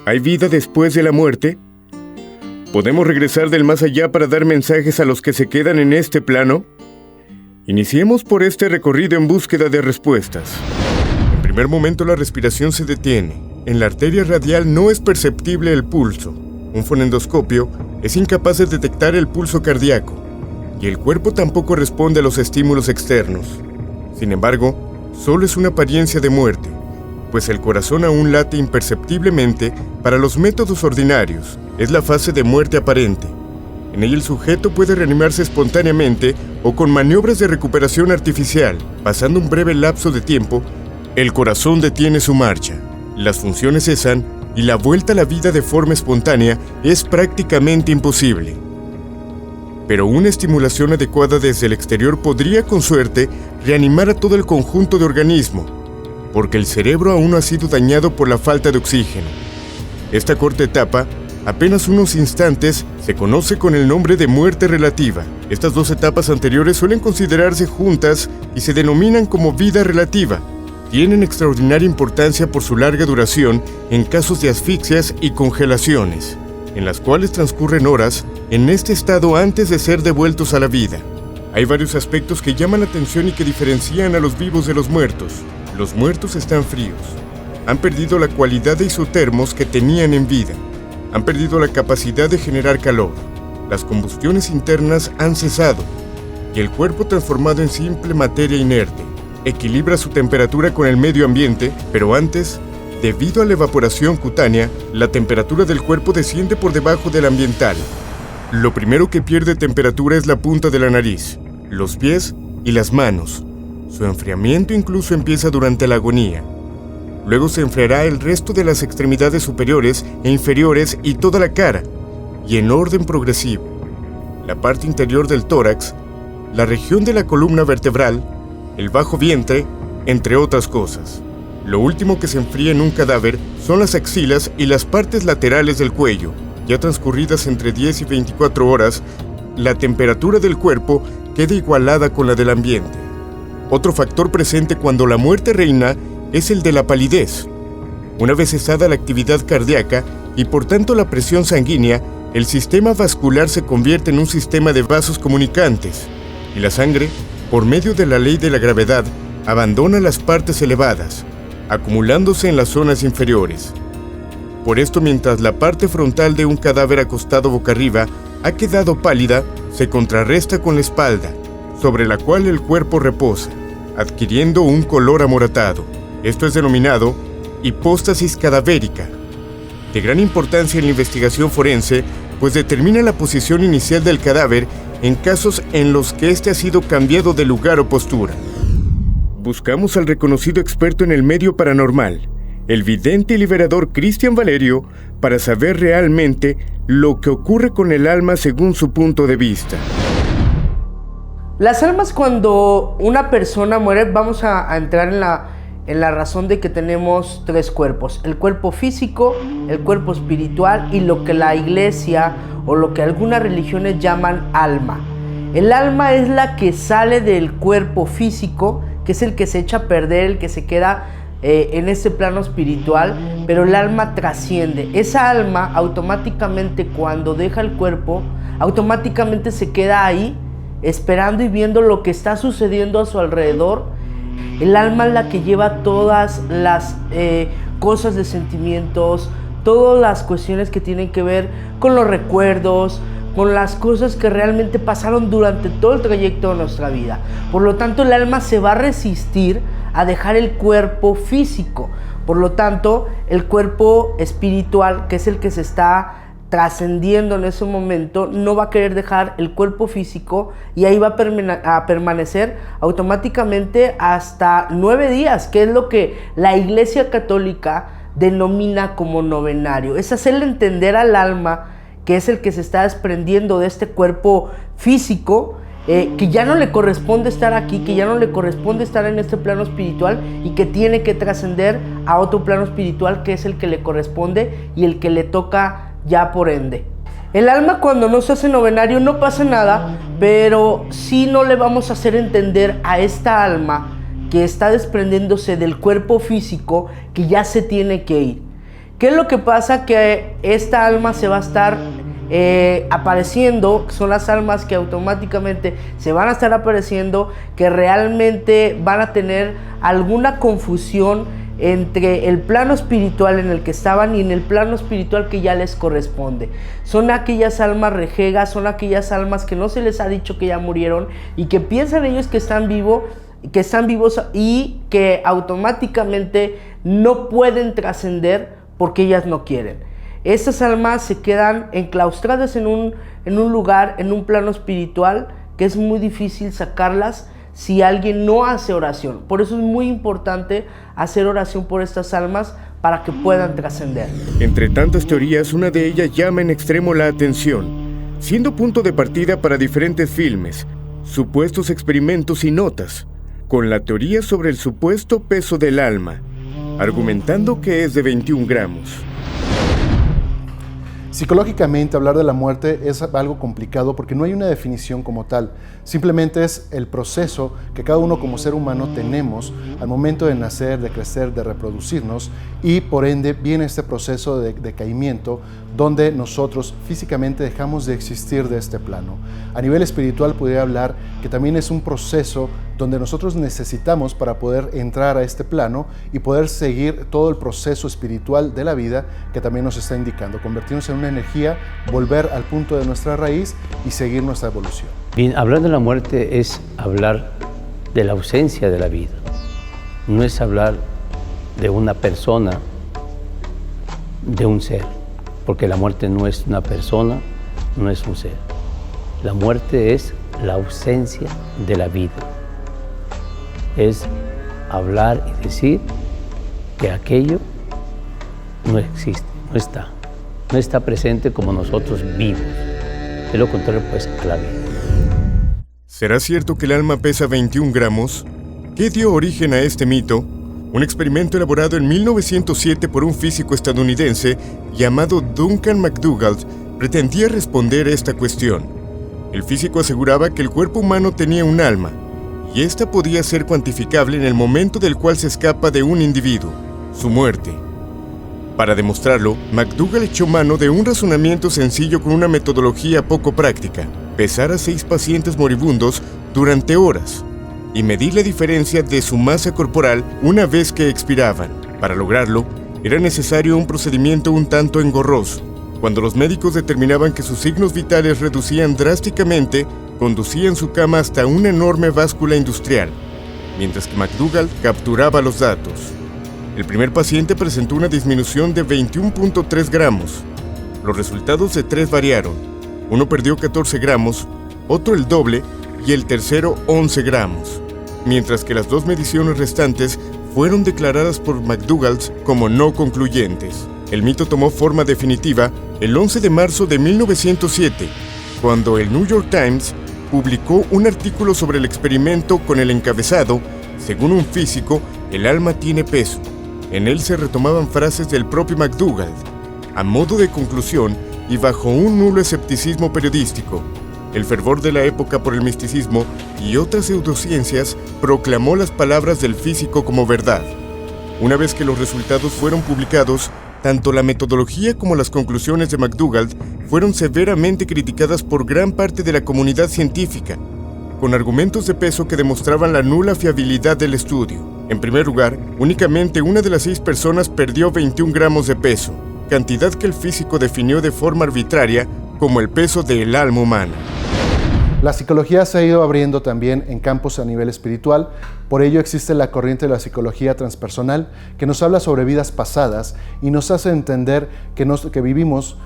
¿Hay vida después de la muerte? ¿Podemos regresar del más allá para dar mensajes a los que se quedan en este plano? Iniciemos por este recorrido en búsqueda de respuestas. En primer momento la respiración se detiene. En la arteria radial no es perceptible el pulso. Un fonendoscopio es incapaz de detectar el pulso cardíaco, y el cuerpo tampoco responde a los estímulos externos. Sin embargo, solo es una apariencia de muerte, pues el corazón aún late imperceptiblemente para los métodos ordinarios. Es la fase de muerte aparente. En ella el sujeto puede reanimarse espontáneamente o con maniobras de recuperación artificial. Pasando un breve lapso de tiempo, el corazón detiene su marcha, las funciones cesan y la vuelta a la vida de forma espontánea es prácticamente imposible. Pero una estimulación adecuada desde el exterior podría, con suerte, reanimar a todo el conjunto de organismo, porque el cerebro aún no ha sido dañado por la falta de oxígeno. Esta corta etapa, apenas unos instantes, se conoce con el nombre de muerte relativa. Estas dos etapas anteriores suelen considerarse juntas y se denominan como vida relativa. Tienen extraordinaria importancia por su larga duración en casos de asfixias y congelaciones, en las cuales transcurren horas en este estado antes de ser devueltos a la vida. Hay varios aspectos que llaman la atención y que diferencian a los vivos de los muertos. Los muertos están fríos. Han perdido la cualidad de isotermos que tenían en vida. Han perdido la capacidad de generar calor. Las combustiones internas han cesado y el cuerpo, transformado en simple materia inerte, equilibra su temperatura con el medio ambiente, pero antes, debido a la evaporación cutánea, la temperatura del cuerpo desciende por debajo del ambiental. Lo primero que pierde temperatura es la punta de la nariz, los pies y las manos. Su enfriamiento incluso empieza durante la agonía. Luego se enfriará el resto de las extremidades superiores e inferiores y toda la cara, y en orden progresivo. La parte interior del tórax, la región de la columna vertebral, el bajo vientre, entre otras cosas. Lo último que se enfría en un cadáver son las axilas y las partes laterales del cuello. Ya transcurridas entre 10 y 24 horas, la temperatura del cuerpo queda igualada con la del ambiente. Otro factor presente cuando la muerte reina es el de la palidez. Una vez cesada la actividad cardíaca y por tanto la presión sanguínea, el sistema vascular se convierte en un sistema de vasos comunicantes, y la sangre, por medio de la ley de la gravedad, abandona las partes elevadas, acumulándose en las zonas inferiores. Por esto, mientras la parte frontal de un cadáver acostado boca arriba ha quedado pálida, se contrarresta con la espalda, sobre la cual el cuerpo reposa, adquiriendo un color amoratado. Esto es denominado hipóstasis cadavérica, de gran importancia en la investigación forense, pues determina la posición inicial del cadáver en casos en los que éste ha sido cambiado de lugar o postura. Buscamos al reconocido experto en el medio paranormal, el vidente y liberador Cristian Valerio, para saber realmente lo que ocurre con el alma según su punto de vista. Las almas, cuando una persona muere, vamos a entrar en la razón de que tenemos tres cuerpos: el cuerpo físico, el cuerpo espiritual y lo que la iglesia o lo que algunas religiones llaman alma. El alma es la que sale del cuerpo físico, que es el que se echa a perder, el que se queda en este plano espiritual, pero el alma trasciende. Esa alma automáticamente, cuando deja el cuerpo, automáticamente se queda ahí esperando y viendo lo que está sucediendo a su alrededor. El alma es la que lleva todas las cosas de sentimientos, todas las cuestiones que tienen que ver con los recuerdos, con las cosas que realmente pasaron durante todo el trayecto de nuestra vida. Por lo tanto, el alma se va a resistir a dejar el cuerpo físico. Por lo tanto, el cuerpo espiritual, que es el que se está trascendiendo en ese momento, no va a querer dejar el cuerpo físico y ahí va a permanecer automáticamente hasta 9 días, que es lo que la Iglesia Católica denomina como novenario. Es hacerle entender al alma, que es el que se está desprendiendo de este cuerpo físico, que ya no le corresponde estar aquí, que ya no le corresponde estar en este plano espiritual y que tiene que trascender a otro plano espiritual, que es el que le corresponde y el que le toca ya por ende. El alma, cuando no se hace novenario, no pasa nada, pero sí no le vamos a hacer entender a esta alma que está desprendiéndose del cuerpo físico que ya se tiene que ir, ¿Qué es lo que pasa? Que esta alma se va a estar apareciendo, son las almas que automáticamente se van a estar apareciendo, que realmente van a tener alguna confusión entre el plano espiritual en el que estaban y en el plano espiritual que ya les corresponde. Son aquellas almas rejegas, son aquellas almas que no se les ha dicho que ya murieron y que piensan ellos que están vivos y que automáticamente no pueden trascender porque ellas no quieren. Estas almas se quedan enclaustradas en un lugar, en un plano espiritual, que es muy difícil sacarlas si alguien no hace oración. Por eso es muy importante hacer oración por estas almas para que puedan trascender. Entre tantas teorías, una de ellas llama en extremo la atención, siendo punto de partida para diferentes filmes, supuestos experimentos y notas, con la teoría sobre el supuesto peso del alma, argumentando que es de 21 gramos. Psicológicamente, hablar de la muerte es algo complicado porque no hay una definición como tal. Simplemente es el proceso que cada uno como ser humano tenemos al momento de nacer, de crecer, de reproducirnos, y por ende viene este proceso de decaimiento donde nosotros físicamente dejamos de existir de este plano. A nivel espiritual podría hablar que también es un proceso donde nosotros necesitamos para poder entrar a este plano y poder seguir todo el proceso espiritual de la vida que también nos está indicando, convertirnos en una energía, volver al punto de nuestra raíz y seguir nuestra evolución. Bien, hablar de la muerte es hablar de la ausencia de la vida, no es hablar de una persona, de un ser, porque la muerte no es una persona, no es un ser. La muerte es la ausencia de la vida. Es hablar y decir que aquello no existe, no está presente como nosotros vivos. Es lo contrario, pues, a la vida. ¿Será cierto que el alma pesa 21 gramos? ¿Qué dio origen a este mito? Un experimento elaborado en 1907 por un físico estadounidense llamado Duncan McDougall pretendía responder a esta cuestión. El físico aseguraba que el cuerpo humano tenía un alma, y esta podía ser cuantificable en el momento del cual se escapa de un individuo, su muerte. Para demostrarlo, McDougall echó mano de un razonamiento sencillo con una metodología poco práctica: pesar a 6 pacientes moribundos durante horas y medir la diferencia de su masa corporal una vez que expiraban. Para lograrlo, era necesario un procedimiento un tanto engorroso. Cuando los médicos determinaban que sus signos vitales reducían drásticamente, conducían su cama hasta una enorme báscula industrial, mientras que McDougall capturaba los datos. El primer paciente presentó una disminución de 21.3 gramos. Los resultados de 3 variaron. Uno perdió 14 gramos, otro el doble y el tercero 11 gramos, mientras que las 2 mediciones restantes fueron declaradas por McDougall como no concluyentes. El mito tomó forma definitiva el 11 de marzo de 1907, cuando el New York Times publicó un artículo sobre el experimento con el encabezado: según un físico, el alma tiene peso. En él se retomaban frases del propio McDougall. A modo de conclusión, y bajo un nulo escepticismo periodístico, el fervor de la época por el misticismo y otras pseudociencias proclamó las palabras del físico como verdad. Una vez que los resultados fueron publicados, tanto la metodología como las conclusiones de McDougall fueron severamente criticadas por gran parte de la comunidad científica, con argumentos de peso que demostraban la nula fiabilidad del estudio. En primer lugar, únicamente una de las 6 personas perdió 21 gramos de peso, cantidad que el físico definió de forma arbitraria como el peso del alma humana. La psicología se ha ido abriendo también en campos a nivel espiritual, por ello existe la corriente de la psicología transpersonal que nos habla sobre vidas pasadas y nos hace entender que vivimos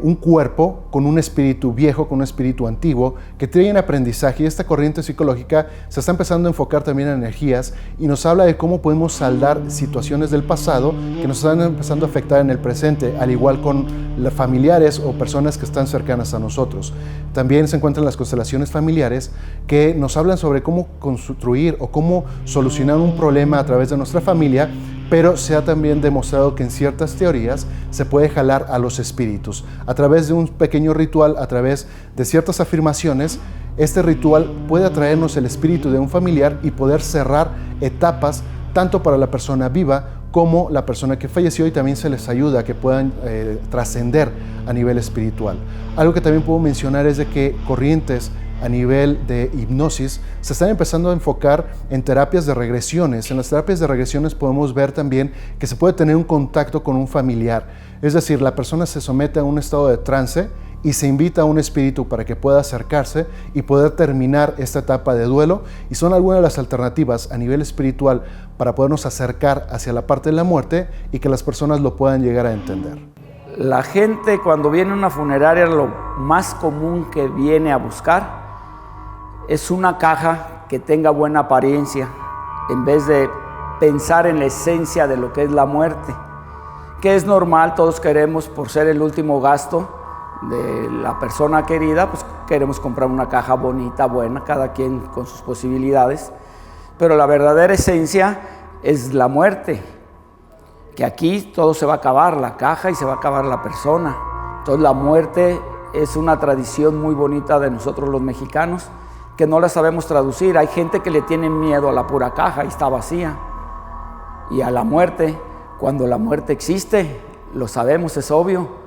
un cuerpo con un espíritu viejo, con un espíritu antiguo, que tiene un aprendizaje, y esta corriente psicológica se está empezando a enfocar también en energías y nos habla de cómo podemos saldar situaciones del pasado que nos están empezando a afectar en el presente, al igual con los familiares o personas que están cercanas a nosotros. También se encuentran las constelaciones familiares que nos hablan sobre cómo construir o cómo solucionar un problema a través de nuestra familia, pero se ha también demostrado que en ciertas teorías se puede jalar a los espíritus. A través de un pequeño ritual, a través de ciertas afirmaciones, este ritual puede atraernos el espíritu de un familiar y poder cerrar etapas tanto para la persona viva como la persona que falleció, y también se les ayuda a que puedan trascender a nivel espiritual. Algo que también puedo mencionar es de que corrientes a nivel de hipnosis se están empezando a enfocar en terapias de regresiones. En las terapias de regresiones podemos ver también que se puede tener un contacto con un familiar. Es decir, la persona se somete a un estado de trance y se invita a un espíritu para que pueda acercarse y poder terminar esta etapa de duelo, y son algunas de las alternativas a nivel espiritual para podernos acercar hacia la parte de la muerte y que las personas lo puedan llegar a entender. La gente cuando viene a una funeraria lo más común que viene a buscar es una caja que tenga buena apariencia, en vez de pensar en la esencia de lo que es la muerte, que es normal. Todos queremos, por ser el último gasto de la persona querida, pues queremos comprar una caja bonita, buena, cada quien con sus posibilidades, pero la verdadera esencia es la muerte, que aquí todo se va a acabar, la caja, y se va a acabar la persona. Entonces la muerte es una tradición muy bonita de nosotros los mexicanos, que no la sabemos traducir. Hay gente que le tiene miedo a la pura caja y está vacía, y a la muerte, cuando la muerte existe, lo sabemos, es obvio.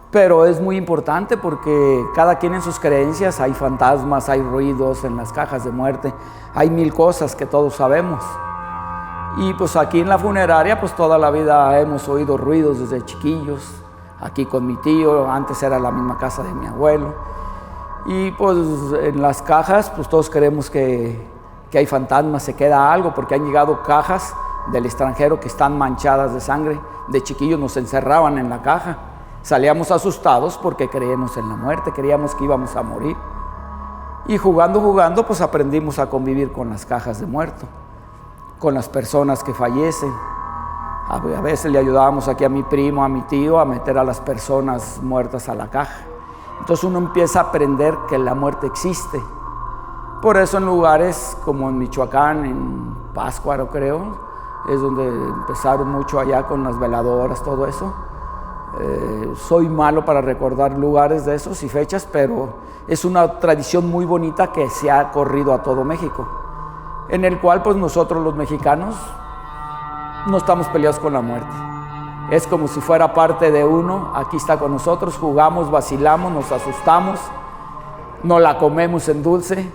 Pero es muy importante porque cada quien en sus creencias, hay fantasmas, hay ruidos en las cajas de muerte, hay mil cosas que todos sabemos. Y pues aquí en la funeraria, pues toda la vida hemos oído ruidos desde chiquillos, aquí con mi tío, antes era la misma casa de mi abuelo. Y pues en las cajas, pues todos creemos que hay fantasmas, se queda algo, porque han llegado cajas del extranjero que están manchadas de sangre. De chiquillos nos encerraban en la caja. Salíamos asustados porque creíamos en la muerte, creíamos que íbamos a morir. Y jugando, pues aprendimos a convivir con las cajas de muerto, con las personas que fallecen. A veces le ayudábamos aquí a mi primo, a mi tío, a meter a las personas muertas a la caja. Entonces uno empieza a aprender que la muerte existe. Por eso en lugares como en Michoacán, en Pátzcuaro creo, es donde empezaron mucho allá con las veladoras, todo eso. Soy malo para recordar lugares de esos y fechas, pero es una tradición muy bonita que se ha corrido a todo México, en el cual pues nosotros los mexicanos no estamos peleados con la muerte. Es como si fuera parte de uno, aquí está con nosotros, jugamos, vacilamos, nos asustamos, no la comemos en dulce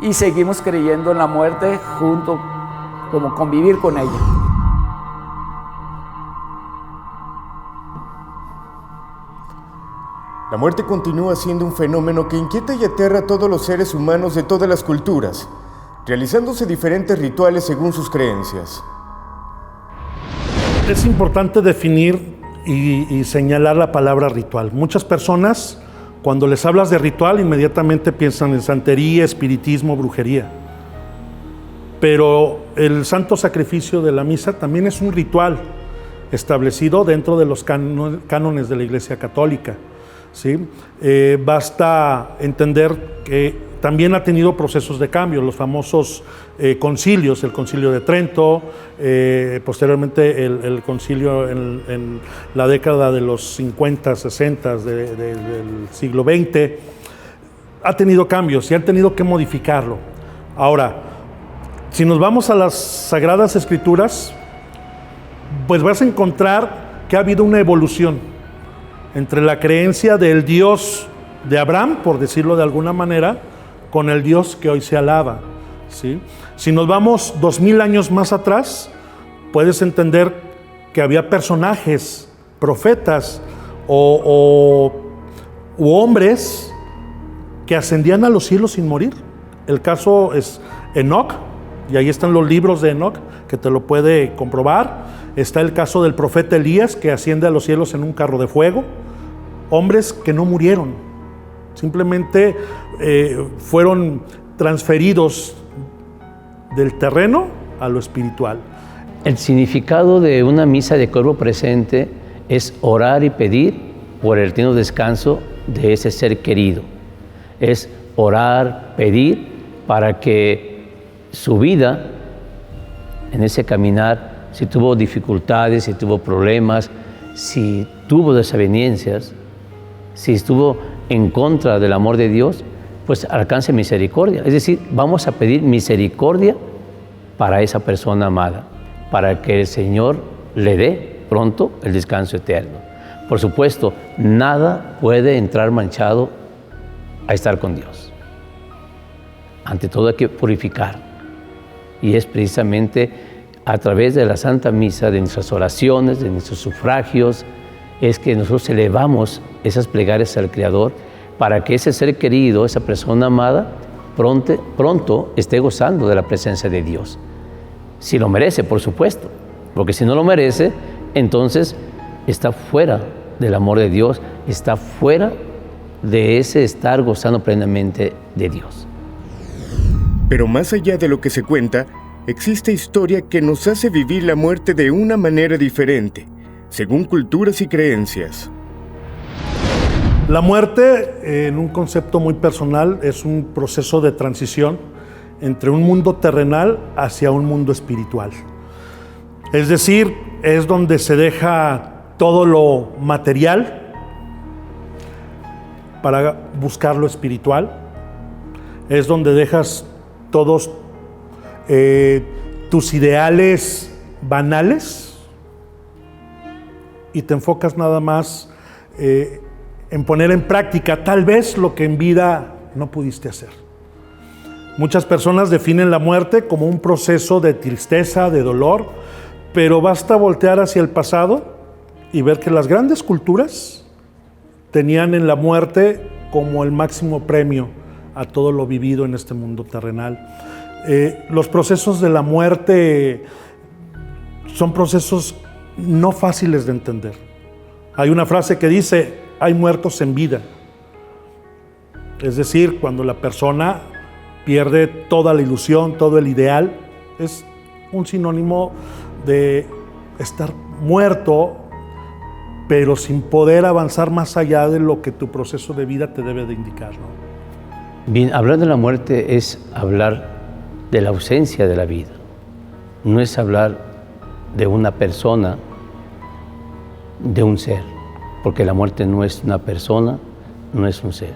y seguimos creyendo en la muerte junto, como convivir con ella. La muerte continúa siendo un fenómeno que inquieta y aterra a todos los seres humanos de todas las culturas, realizándose diferentes rituales según sus creencias. Es importante definir y señalar la palabra ritual. Muchas personas, cuando les hablas de ritual, inmediatamente piensan en santería, espiritismo, brujería. Pero el santo sacrificio de la misa también es un ritual establecido dentro de los cánones de la Iglesia Católica. ¿Sí? Basta entender que también ha tenido procesos de cambio, los famosos concilios, el concilio de Trento, posteriormente el concilio en la década de los 50, 60 del siglo XX, ha tenido cambios y han tenido que modificarlo. Ahora, si nos vamos a las Sagradas Escrituras, pues vas a encontrar que ha habido una evolución entre la creencia del Dios de Abraham, por decirlo de alguna manera, con el Dios que hoy se alaba, ¿sí? Si nos vamos 2000 años más atrás, puedes entender que había personajes, profetas u hombres que ascendían a los cielos sin morir. El caso es Enoc, y ahí están los libros de Enoc, que te lo puede comprobar. Está el caso del profeta Elías, que asciende a los cielos en un carro de fuego. Hombres que no murieron, simplemente fueron transferidos del terreno a lo espiritual. El significado de una misa de cuerpo presente es orar y pedir por el eterno descanso de ese ser querido. Es orar, pedir para que su vida en ese caminar, si tuvo dificultades, si tuvo problemas, si tuvo desavenencias, si estuvo en contra del amor de Dios, pues alcance misericordia. Es decir, vamos a pedir misericordia para esa persona amada, para que el Señor le dé pronto el descanso eterno. Por supuesto, nada puede entrar manchado a estar con Dios. Ante todo hay que purificar. Y es precisamente a través de la Santa Misa, de nuestras oraciones, de nuestros sufragios, es que nosotros elevamos esas plegarias al Creador para que ese ser querido, esa persona amada, pronto esté gozando de la presencia de Dios. Si lo merece, por supuesto, porque si no lo merece, entonces está fuera del amor de Dios, está fuera de ese estar gozando plenamente de Dios. Pero más allá de lo que se cuenta, existe historia que nos hace vivir la muerte de una manera diferente, según culturas y creencias. La muerte, en un concepto muy personal, es un proceso de transición entre un mundo terrenal hacia un mundo espiritual. Es decir, es donde se deja todo lo material para buscar lo espiritual. Es donde dejas todos tus ideales banales y te enfocas nada más en poner en práctica tal vez lo que en vida no pudiste hacer. Muchas personas definen la muerte como un proceso de tristeza, de dolor, pero basta voltear hacia el pasado y ver que las grandes culturas tenían en la muerte como el máximo premio a todo lo vivido en este mundo terrenal. Los procesos de la muerte son procesos no fáciles de entender. Hay una frase que dice: hay muertos en vida. Es decir, cuando la persona pierde toda la ilusión, todo el ideal, es un sinónimo de estar muerto, pero sin poder avanzar más allá de lo que tu proceso de vida te debe de indicar, ¿no? Bien, hablar de la muerte es hablar de la ausencia de la vida. No es hablar de una persona, de un ser, porque la muerte no es una persona, no es un ser.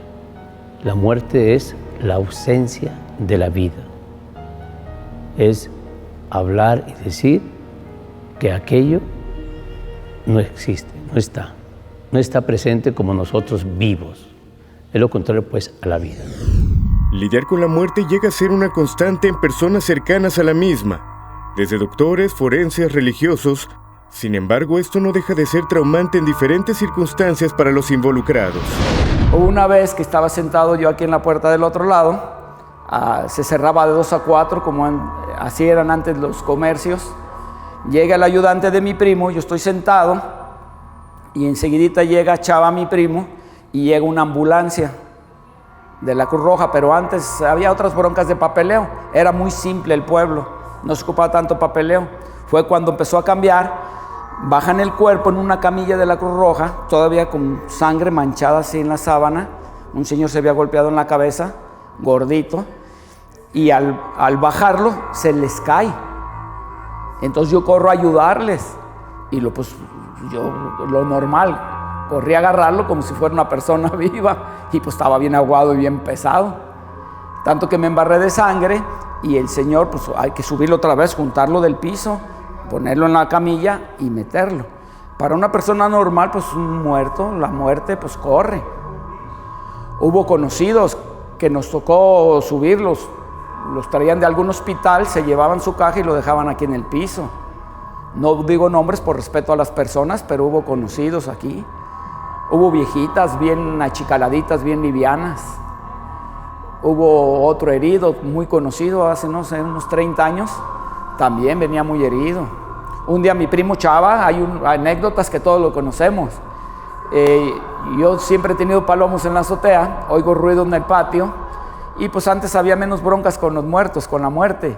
La muerte es la ausencia de la vida. Es hablar y decir que aquello no existe, no está presente como nosotros vivos. Es lo contrario, pues, a la vida. Lidiar con la muerte llega a ser una constante en personas cercanas a la misma, desde doctores, forenses, religiosos. Sin embargo, esto no deja de ser traumante en diferentes circunstancias para los involucrados. Hubo una vez que estaba sentado yo aquí en la puerta del otro lado, se cerraba de 2 a 4, como así eran antes los comercios. Llega el ayudante de mi primo, yo estoy sentado, y enseguidita llega Chava, mi primo, y llega una ambulancia de la Cruz Roja, pero antes había otras broncas de papeleo. Era muy simple el pueblo, no se ocupaba tanto papeleo. Fue cuando empezó a cambiar, bajan el cuerpo en una camilla de la Cruz Roja, todavía con sangre manchada así en la sábana. Un señor se había golpeado en la cabeza, gordito, y al bajarlo se les cae. Entonces yo corro a ayudarles, y lo normal, corrí a agarrarlo como si fuera una persona viva, y pues estaba bien aguado y bien pesado. Tanto que me embarré de sangre, y el señor, pues hay que subirlo otra vez, juntarlo del piso, ponerlo en la camilla y meterlo. Para una persona normal, pues un muerto, la muerte pues corre. Hubo conocidos que nos tocó subirlos, los traían de algún hospital, se llevaban su caja y lo dejaban aquí en el piso. No digo nombres por respeto a las personas, pero hubo conocidos aquí. Hubo viejitas bien achicaladitas, bien livianas. Hubo otro herido muy conocido hace, no sé, unos 30 años. También venía muy herido. Un día mi primo Chava, hay anécdotas que todos lo conocemos. Yo siempre he tenido palomos en la azotea, oigo ruido en el patio, y pues antes había menos broncas con los muertos, con la muerte.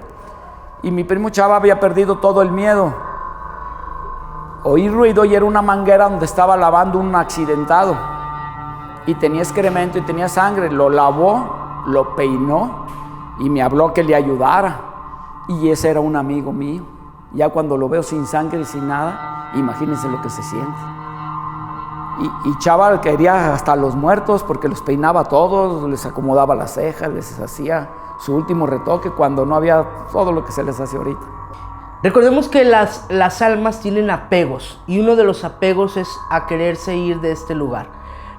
Y mi primo Chava había perdido todo el miedo. Oí ruido y era una manguera donde estaba lavando un accidentado. Y tenía excremento y tenía sangre. Lo lavó, lo peinó y me habló que le ayudara. Y ese era un amigo mío. Ya cuando lo veo sin sangre y sin nada, imagínense lo que se siente. Y Chava quería hasta a los muertos porque los peinaba a todos, les acomodaba las cejas, les hacía su último retoque cuando no había todo lo que se les hace ahorita. Recordemos que las almas tienen apegos y uno de los apegos es a quererse ir de este lugar.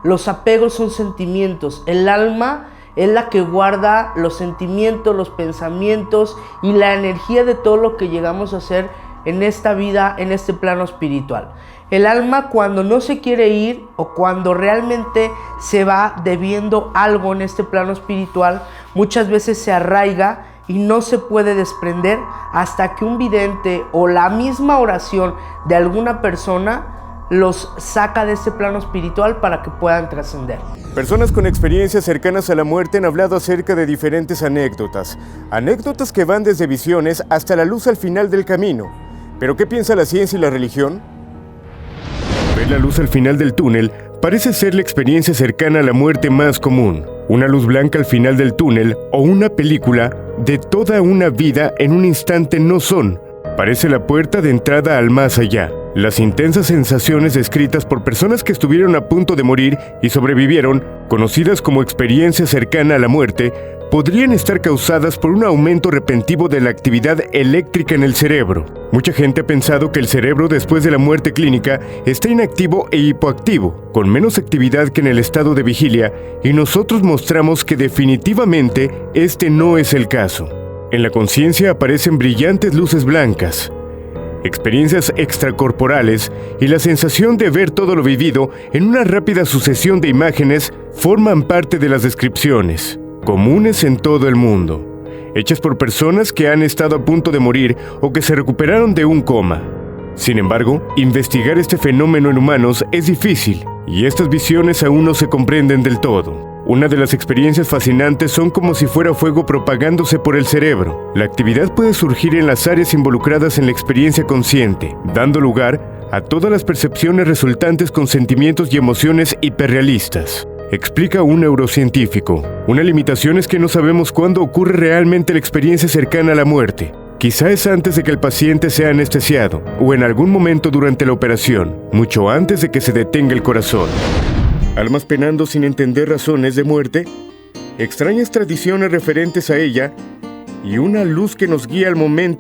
Los apegos son sentimientos. El alma es la que guarda los sentimientos, los pensamientos y la energía de todo lo que llegamos a hacer en esta vida, en este plano espiritual. El alma, cuando no se quiere ir o cuando realmente se va debiendo algo en este plano espiritual, muchas veces se arraiga y no se puede desprender hasta que un vidente o la misma oración de alguna persona los saca de este plano espiritual para que puedan trascender. Personas con experiencias cercanas a la muerte han hablado acerca de diferentes anécdotas. Anécdotas que van desde visiones hasta la luz al final del camino. ¿Pero qué piensa la ciencia y la religión? Ver la luz al final del túnel parece ser la experiencia cercana a la muerte más común. Una luz blanca al final del túnel o una película de toda una vida en un instante no son. Parece la puerta de entrada al más allá. Las intensas sensaciones descritas por personas que estuvieron a punto de morir y sobrevivieron, conocidas como experiencia cercana a la muerte, podrían estar causadas por un aumento repentino de la actividad eléctrica en el cerebro. Mucha gente ha pensado que el cerebro después de la muerte clínica está inactivo e hipoactivo, con menos actividad que en el estado de vigilia, y nosotros mostramos que definitivamente este no es el caso. En la conciencia aparecen brillantes luces blancas, experiencias extracorporales y la sensación de ver todo lo vivido en una rápida sucesión de imágenes forman parte de las descripciones, comunes en todo el mundo, hechas por personas que han estado a punto de morir o que se recuperaron de un coma. Sin embargo, investigar este fenómeno en humanos es difícil y estas visiones aún no se comprenden del todo. Una de las experiencias fascinantes son como si fuera fuego propagándose por el cerebro. La actividad puede surgir en las áreas involucradas en la experiencia consciente, dando lugar a todas las percepciones resultantes con sentimientos y emociones hiperrealistas. Explica un neurocientífico. Una limitación es que no sabemos cuándo ocurre realmente la experiencia cercana a la muerte. Quizá es antes de que el paciente sea anestesiado, o en algún momento durante la operación, mucho antes de que se detenga el corazón. Almas penando sin entender razones de muerte, extrañas tradiciones referentes a ella y una luz que nos guía al momento